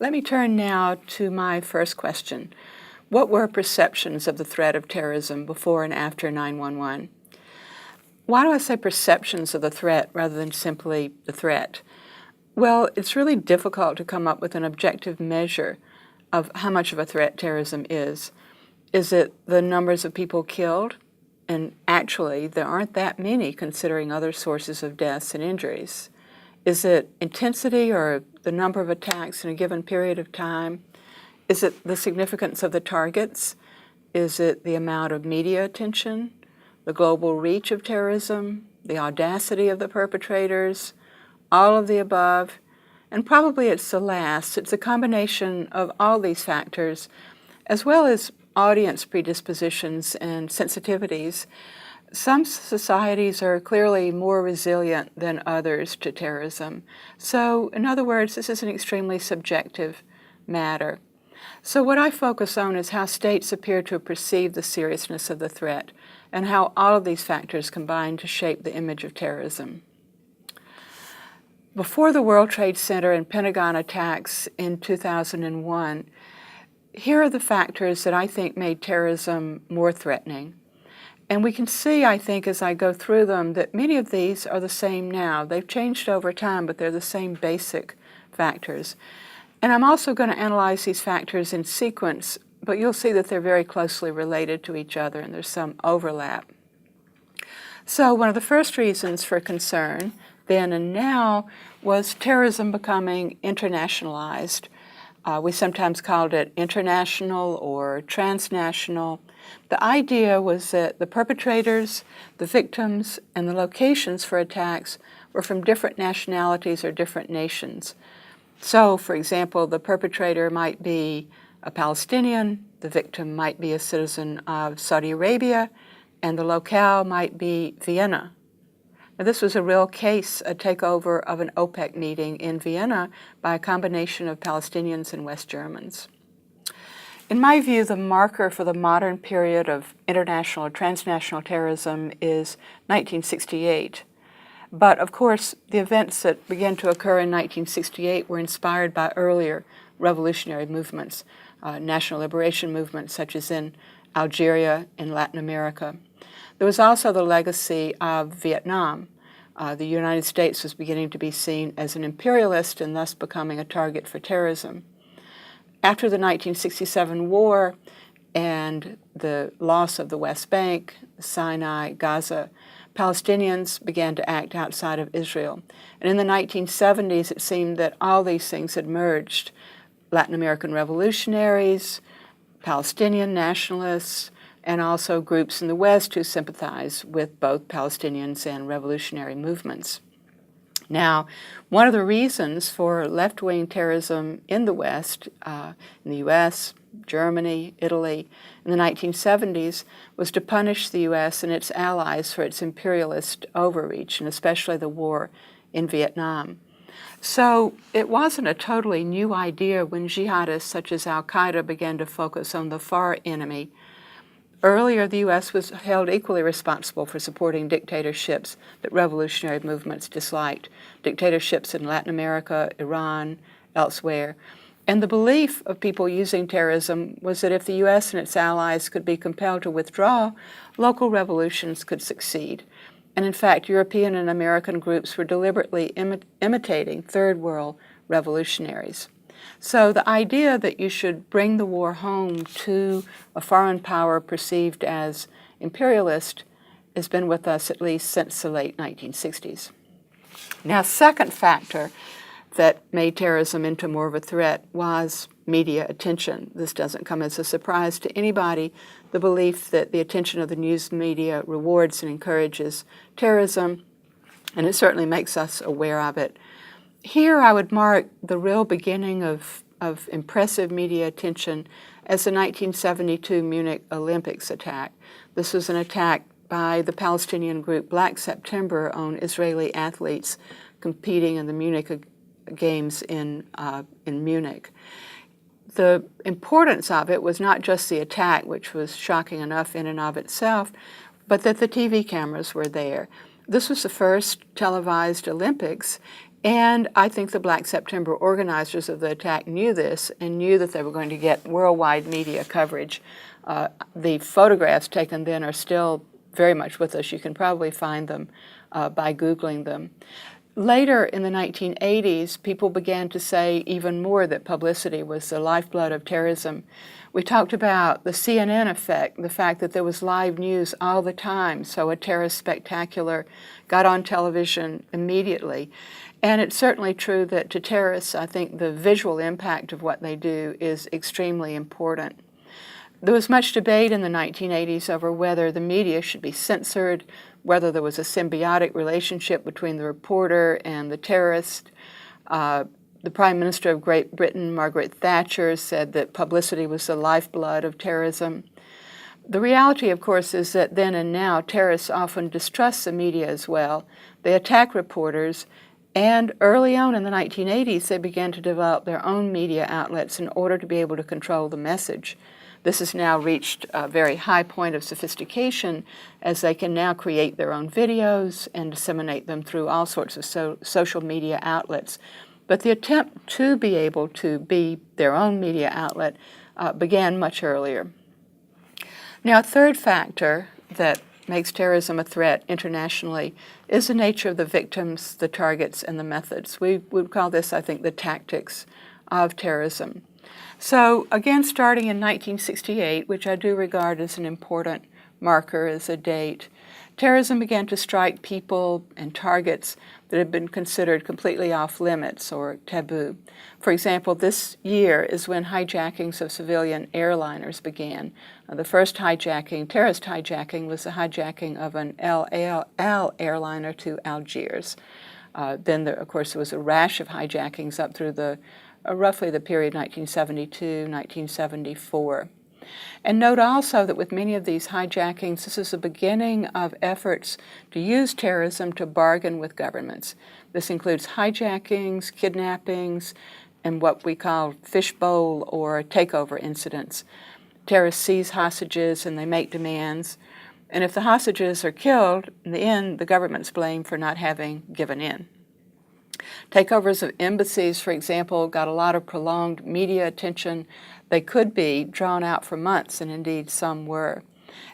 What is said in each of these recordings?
Let me turn now to my first question. What were perceptions of the threat of terrorism before and after 9/11? Why do I say perceptions of the threat rather than simply the threat? Well, it's really difficult to come up with an objective measure of how much of a threat terrorism is. Is it the numbers of people killed? And actually, there aren't that many considering other sources of deaths and injuries. Is it intensity or the number of attacks in a given period of time? Is it the significance of the targets? Is it the amount of media attention, the global reach of terrorism, the audacity of the perpetrators, all of the above? And probably it's the last. It's a combination of all these factors, as well as audience predispositions and sensitivities. Some societies are clearly more resilient than others to terrorism. So, in other words, this is an extremely subjective matter. So what I focus on is how states appear to perceive the seriousness of the threat and how all of these factors combine to shape the image of terrorism. Before the World Trade Center and Pentagon attacks in 2001, here are the factors that I think made terrorism more threatening. And we can see, I think, as I go through them, that many of these are the same now. They've changed over time, but they're the same basic factors. And I'm also going to analyze these factors in sequence, but you'll see that they're very closely related to each other and there's some overlap. So one of the first reasons for concern then and now was terrorism becoming internationalized. We sometimes called it international or transnational. The idea was that the perpetrators, the victims, and the locations for attacks were from different nationalities or different nations. So, for example, the perpetrator might be a Palestinian, the victim might be a citizen of Saudi Arabia, and the locale might be Vienna. Now, this was a real case, a takeover of an OPEC meeting in Vienna by a combination of Palestinians and West Germans. In my view, the marker for the modern period of international or transnational terrorism is 1968. But of course, the events that began to occur in 1968 were inspired by earlier revolutionary movements, national liberation movements such as in Algeria and Latin America. There was also the legacy of Vietnam. The United States was beginning to be seen as an imperialist and thus becoming a target for terrorism. After the 1967 war and the loss of the West Bank, Sinai, Gaza, Palestinians began to act outside of Israel. And in the 1970s, it seemed that all these things had merged. Latin American revolutionaries, Palestinian nationalists, and also groups in the West who sympathize with both Palestinians and revolutionary movements. Now, one of the reasons for left-wing terrorism in the West, in the U.S., Germany, Italy, in the 1970s, was to punish the U.S. and its allies for its imperialist overreach, and especially the war in Vietnam. So it wasn't a totally new idea when jihadists such as al-Qaeda began to focus on the far enemy. Earlier, the U.S. was held equally responsible for supporting dictatorships that revolutionary movements disliked, dictatorships in Latin America, Iran, elsewhere. And the belief of people using terrorism was that if the U.S. and its allies could be compelled to withdraw, local revolutions could succeed. And in fact, European and American groups were deliberately imitating Third World revolutionaries. So the idea that you should bring the war home to a foreign power perceived as imperialist has been with us at least since the late 1960s. Now, second factor that made terrorism into more of a threat was media attention. This doesn't come as a surprise to anybody, the belief that the attention of the news media rewards and encourages terrorism, and it certainly makes us aware of it. Here I would mark the real beginning of impressive media attention as the 1972 Munich Olympics attack. This was an attack by the Palestinian group Black September on Israeli athletes competing in the Munich Games in Munich. The importance of it was not just the attack, which was shocking enough in and of itself, but that the TV cameras were there. This was the first televised Olympics, And I think the Black September organizers of the attack knew this and knew that they were going to get worldwide media coverage. The photographs taken then are still very much with us. You can probably find them by Googling them. Later in the 1980s, people began to say even more that publicity was the lifeblood of terrorism. We talked about the CNN effect, the fact that there was live news all the time, so a terrorist spectacular got on television immediately. And it's certainly true that to terrorists, I think the visual impact of what they do is extremely important. There was much debate in the 1980s over whether the media should be censored, whether there was a symbiotic relationship between the reporter and the terrorist. The Prime Minister of Great Britain, Margaret Thatcher, said that publicity was the lifeblood of terrorism. The reality, of course, is that then and now terrorists often distrust the media as well. They attack reporters, and early on in the 1980s, they began to develop their own media outlets in order to be able to control the message. This has now reached a very high point of sophistication as they can now create their own videos and disseminate them through all sorts of social media outlets. But the attempt to be able to be their own media outlet began much earlier. Now, a third factor that makes terrorism a threat internationally is the nature of the victims, the targets, and the methods. We would call this, I think, the tactics of terrorism. So again, starting in 1968, which I do regard as an important marker, as a date, terrorism began to strike people and targets that had been considered completely off limits or taboo. For example, this year is when hijackings of civilian airliners began. The first hijacking, terrorist hijacking, was the hijacking of an El airliner to Algiers. Then, of course, there was a rash of hijackings up through roughly the period 1972, 1974. And note also that with many of these hijackings, this is the beginning of efforts to use terrorism to bargain with governments. This includes hijackings, kidnappings, and what we call fishbowl or takeover incidents. Terrorists seize hostages and they make demands. And if the hostages are killed, in the end, the government's blamed for not having given in. Takeovers of embassies, for example, got a lot of prolonged media attention. They could be drawn out for months, and indeed some were.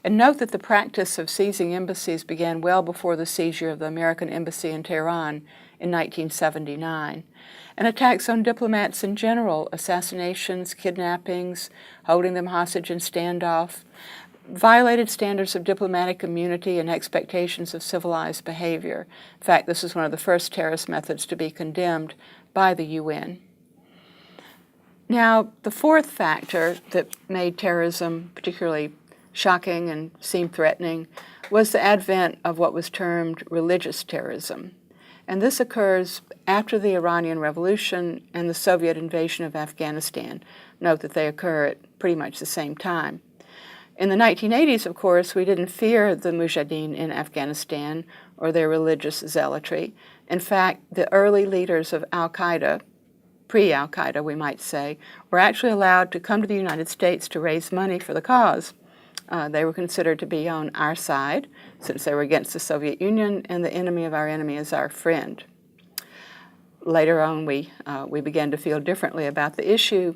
And note that the practice of seizing embassies began well before the seizure of the American embassy in Tehran in 1979. And attacks on diplomats in general, assassinations, kidnappings, holding them hostage in standoff, violated standards of diplomatic immunity and expectations of civilized behavior. In fact, this is one of the first terrorist methods to be condemned by the UN. Now, the fourth factor that made terrorism particularly shocking and seemed threatening was the advent of what was termed religious terrorism. And this occurs after the Iranian Revolution and the Soviet invasion of Afghanistan. Note that they occur at pretty much the same time. In the 1980s, of course, we didn't fear the Mujahideen in Afghanistan or their religious zealotry. In fact, the early leaders of al-Qaeda, pre-al-Qaeda we might say, were actually allowed to come to the United States to raise money for the cause. They were considered to be on our side, since they were against the Soviet Union, and the enemy of our enemy is our friend. Later on, we began to feel differently about the issue.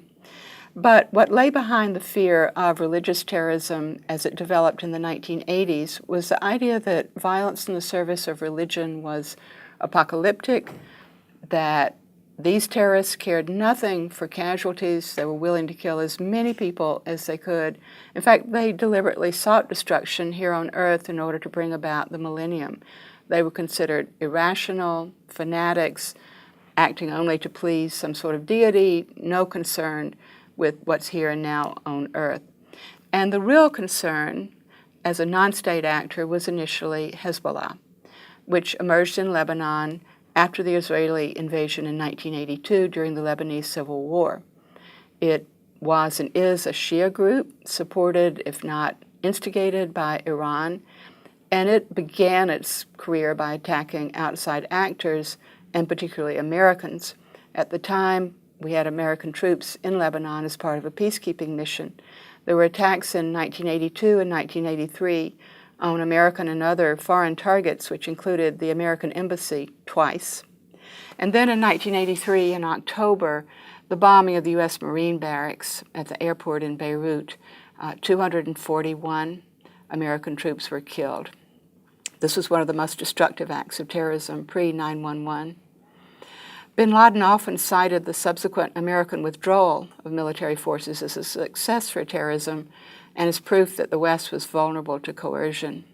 But what lay behind the fear of religious terrorism as it developed in the 1980s was the idea that violence in the service of religion was apocalyptic, that these terrorists cared nothing for casualties. They were willing to kill as many people as they could. In fact, they deliberately sought destruction here on Earth in order to bring about the millennium. They were considered irrational, fanatics, acting only to please some sort of deity, no concern with what's here and now on Earth. And the real concern as a non-state actor was initially Hezbollah, which emerged in Lebanon after the Israeli invasion in 1982 during the Lebanese Civil War. It was and is a Shia group supported, if not instigated, by Iran, and it began its career by attacking outside actors, and particularly Americans. At the time, we had American troops in Lebanon as part of a peacekeeping mission. There were attacks in 1982 and 1983 on American and other foreign targets, which included the American embassy twice. And then in 1983, in October, the bombing of the U.S. Marine barracks at the airport in Beirut, 241 American troops were killed. This was one of the most destructive acts of terrorism pre-9/11. Bin Laden often cited the subsequent American withdrawal of military forces as a success for terrorism and as proof that the West was vulnerable to coercion.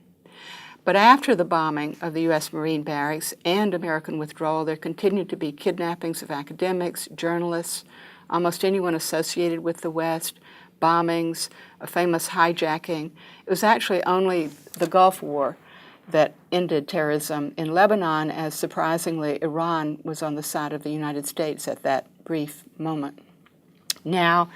But after the bombing of the U.S. Marine barracks and American withdrawal, there continued to be kidnappings of academics, journalists, almost anyone associated with the West, bombings, a famous hijacking. It was actually only the Gulf War that ended terrorism in Lebanon, as surprisingly Iran was on the side of the United States at that brief moment. Now,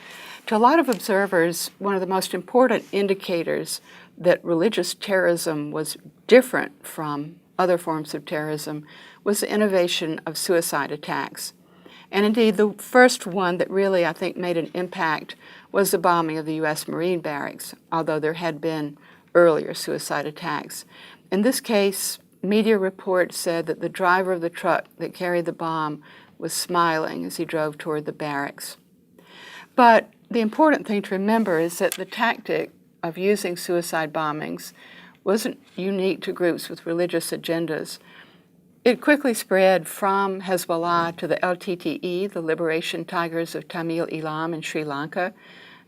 to a lot of observers, one of the most important indicators that religious terrorism was different from other forms of terrorism was the innovation of suicide attacks. And indeed, the first one that really, I think, made an impact was the bombing of the U.S. Marine barracks, although there had been earlier suicide attacks. In this case, media reports said that the driver of the truck that carried the bomb was smiling as he drove toward the barracks. But the important thing to remember is that the tactic of using suicide bombings wasn't unique to groups with religious agendas. It quickly spread from Hezbollah to the LTTE, the Liberation Tigers of Tamil Eelam in Sri Lanka,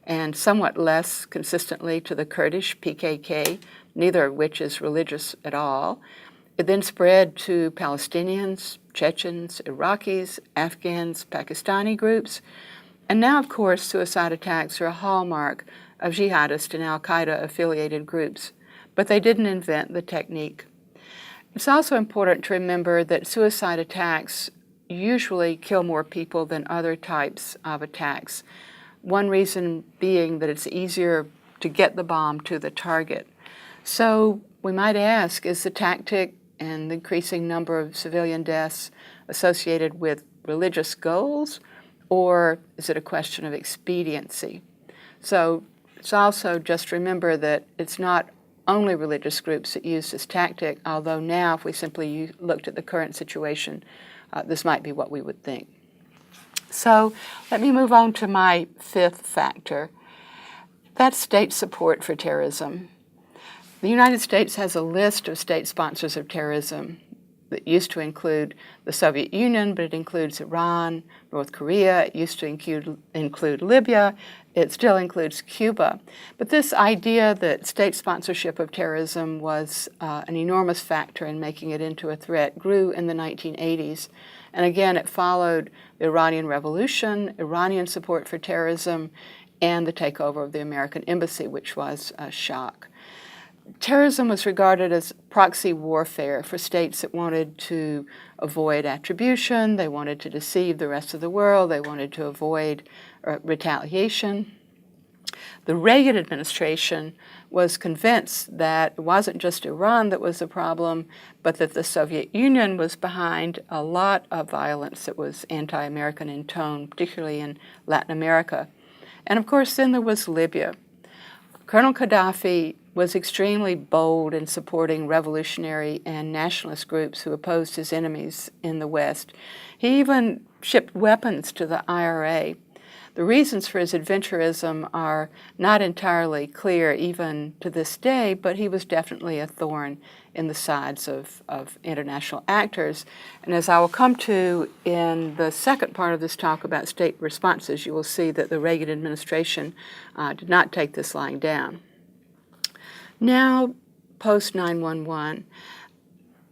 and somewhat less consistently to the Kurdish PKK, neither of which is religious at all. It then spread to Palestinians, Chechens, Iraqis, Afghans, Pakistani groups, and now, of course, suicide attacks are a hallmark of jihadist and al-Qaeda-affiliated groups, but they didn't invent the technique. It's also important to remember that suicide attacks usually kill more people than other types of attacks. One reason being that it's easier to get the bomb to the target. So we might ask, is the tactic and the increasing number of civilian deaths associated with religious goals, or is it a question of expediency? So it's also just remember that it's not only religious groups that use this tactic, although now if we simply looked at the current situation, this might be what we would think. So let me move on to my fifth factor. That's state support for terrorism. The United States has a list of state sponsors of terrorism that used to include the Soviet Union, but it includes Iran, North Korea, it used to include Libya, it still includes Cuba. But this idea that state sponsorship of terrorism was an enormous factor in making it into a threat grew in the 1980s. And again, it followed the Iranian Revolution, Iranian support for terrorism, and the takeover of the American embassy, which was a shock. Terrorism was regarded as proxy warfare for states that wanted to avoid attribution, they wanted to deceive the rest of the world, they wanted to avoid retaliation. The Reagan administration was convinced that it wasn't just Iran that was the problem, but that the Soviet Union was behind a lot of violence that was anti-American in tone, particularly in Latin America. And of course, then there was Libya. Colonel Gaddafi was extremely bold in supporting revolutionary and nationalist groups who opposed his enemies in the West. He even shipped weapons to the IRA. The reasons for his adventurism are not entirely clear even to this day, but he was definitely a thorn in the sides of international actors. And as I will come to in the second part of this talk about state responses, you will see that the Reagan administration did not take this lying down. Now, post-9/11,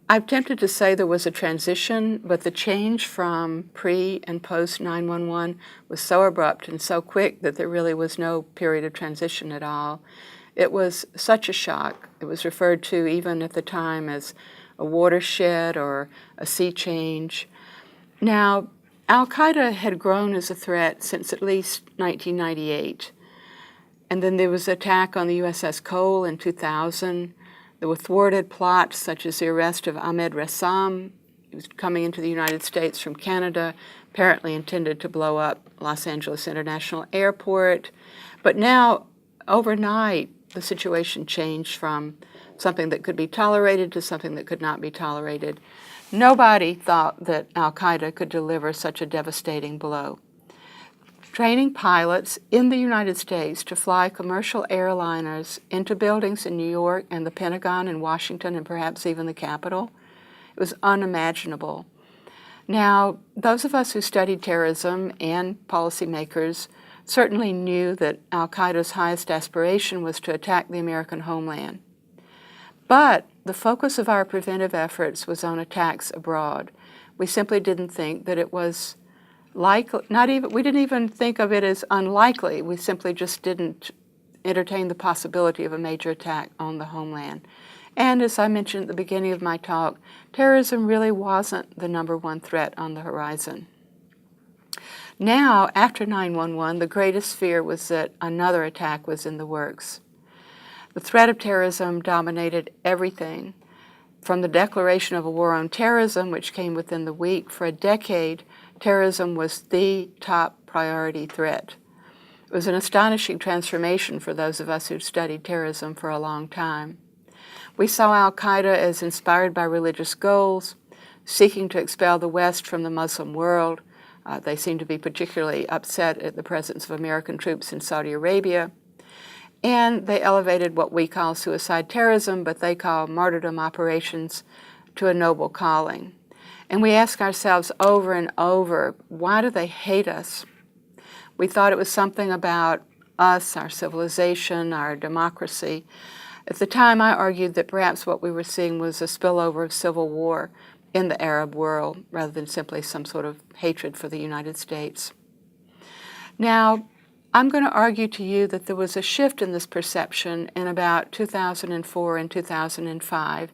I'm tempted to say there was a transition, but the change from pre- and post-9/11 was so abrupt and so quick that there really was no period of transition at all. It was such a shock. It was referred to even at the time as a watershed or a sea change. Now, al-Qaeda had grown as a threat since at least 1998. And then there was an attack on the USS Cole in 2000. There were thwarted plots such as the arrest of Ahmed Ressam. He was coming into the United States from Canada, apparently intended to blow up Los Angeles International Airport. But now, overnight, the situation changed from something that could be tolerated to something that could not be tolerated. Nobody thought that al-Qaeda could deliver such a devastating blow. Training pilots in the United States to fly commercial airliners into buildings in New York and the Pentagon in Washington and perhaps even the Capitol, it was unimaginable. Now, those of us who studied terrorism and policymakers certainly knew that al-Qaeda's highest aspiration was to attack the American homeland. But the focus of our preventive efforts was on attacks abroad. We simply didn't think that it was likely, we didn't even think of it as unlikely. We simply just didn't entertain the possibility of a major attack on the homeland. And as I mentioned at the beginning of my talk, terrorism really wasn't the number one threat on the horizon. Now, after 9/11, the greatest fear was that another attack was in the works. The threat of terrorism dominated everything. From the declaration of a war on terrorism, which came within the week, for a decade, terrorism was the top priority threat. It was an astonishing transformation for those of us who'd studied terrorism for a long time. We saw al-Qaeda as inspired by religious goals, seeking to expel the West from the Muslim world. They seemed to be particularly upset at the presence of American troops in Saudi Arabia. And they elevated what we call suicide terrorism, but they call martyrdom operations, to a noble calling. And we ask ourselves over and over, why do they hate us? We thought it was something about us, our civilization, our democracy. At the time, I argued that perhaps what we were seeing was a spillover of civil war in the Arab world, rather than simply some sort of hatred for the United States. Now, I'm going to argue to you that there was a shift in this perception in about 2004 and 2005,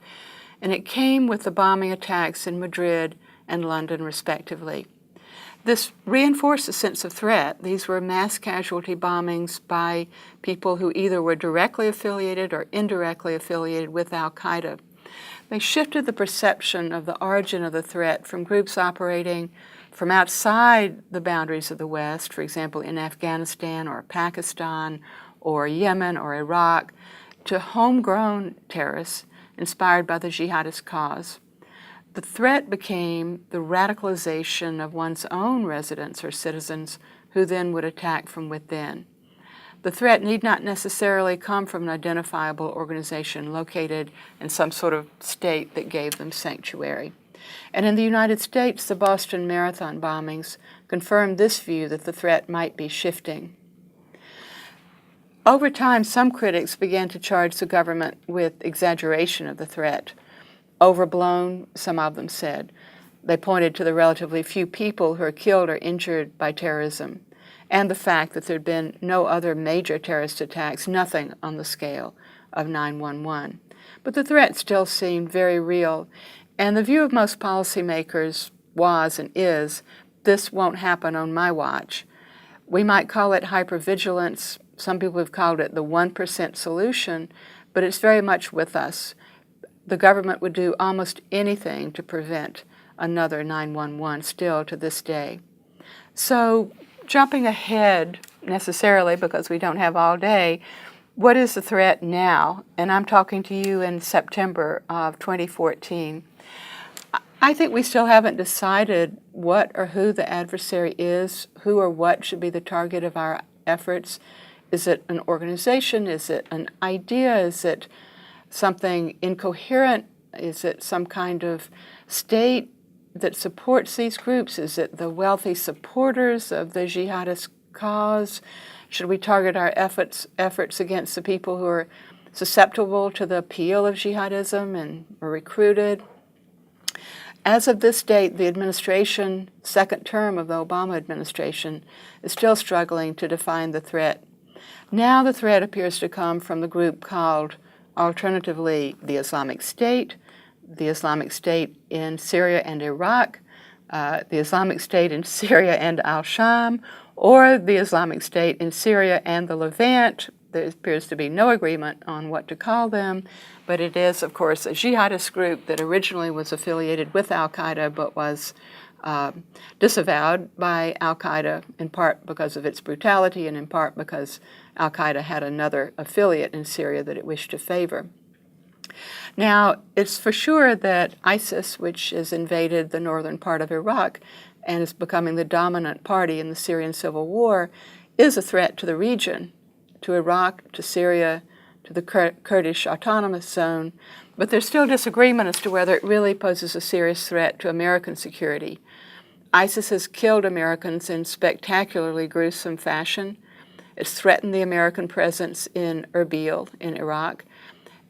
and it came with the bombing attacks in Madrid and London, respectively. This reinforced a sense of threat. These were mass casualty bombings by people who either were directly affiliated or indirectly affiliated with al-Qaeda. They shifted the perception of the origin of the threat from groups operating from outside the boundaries of the West, for example, in Afghanistan or Pakistan or Yemen or Iraq, to homegrown terrorists inspired by the jihadist cause. The threat became the radicalization of one's own residents or citizens who then would attack from within. The threat need not necessarily come from an identifiable organization located in some sort of state that gave them sanctuary. And in the United States, the Boston Marathon bombings confirmed this view that the threat might be shifting. Over time, some critics began to charge the government with exaggeration of the threat. Overblown, some of them said. They pointed to the relatively few people who are killed or injured by terrorism, and the fact that there had been no other major terrorist attacks, nothing on the scale of 9/11. But the threat still seemed very real, and the view of most policymakers was and is, this won't happen on my watch. We might call it hypervigilance. Some people have called it the 1% solution, but it's very much with us. The government would do almost anything to prevent another 9/11 still to this day. So jumping ahead necessarily because we don't have all day, what is the threat now? And I'm talking to you in September of 2014. I think we still haven't decided what or who the adversary is, who or what should be the target of our efforts. Is it an organization? Is it an idea? Is it something incoherent? Is it some kind of state that supports these groups? Is it the wealthy supporters of the jihadist cause? Should we target our efforts against the people who are susceptible to the appeal of jihadism and were recruited? As of this date, the administration, second term of the Obama administration, is still struggling to define the threat. Now the threat appears to come from the group called, alternatively, the Islamic State in Syria and Iraq, the Islamic State in Syria and Al-Sham, or the Islamic State in Syria and the Levant. There appears to be no agreement on what to call them, but it is, of course, a jihadist group that originally was affiliated with al-Qaeda but was disavowed by al-Qaeda, in part because of its brutality and in part because al-Qaeda had another affiliate in Syria that it wished to favor. Now, it's for sure that ISIS, which has invaded the northern part of Iraq and is becoming the dominant party in the Syrian civil war, is a threat to the region, to Iraq, to Syria, to the Kurdish Autonomous Zone, but there's still disagreement as to whether it really poses a serious threat to American security. ISIS has killed Americans in spectacularly gruesome fashion. It's threatened the American presence in Erbil in Iraq,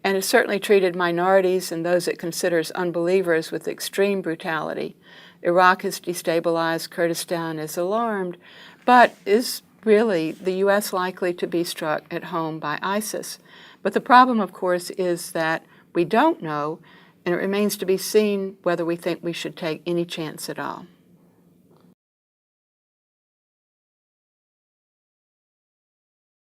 and has certainly treated minorities and those it considers unbelievers with extreme brutality. Iraq is destabilized, Kurdistan is alarmed, but is really the U.S. likely to be struck at home by ISIS? But the problem, of course, is that we don't know, and it remains to be seen whether we think we should take any chance at all.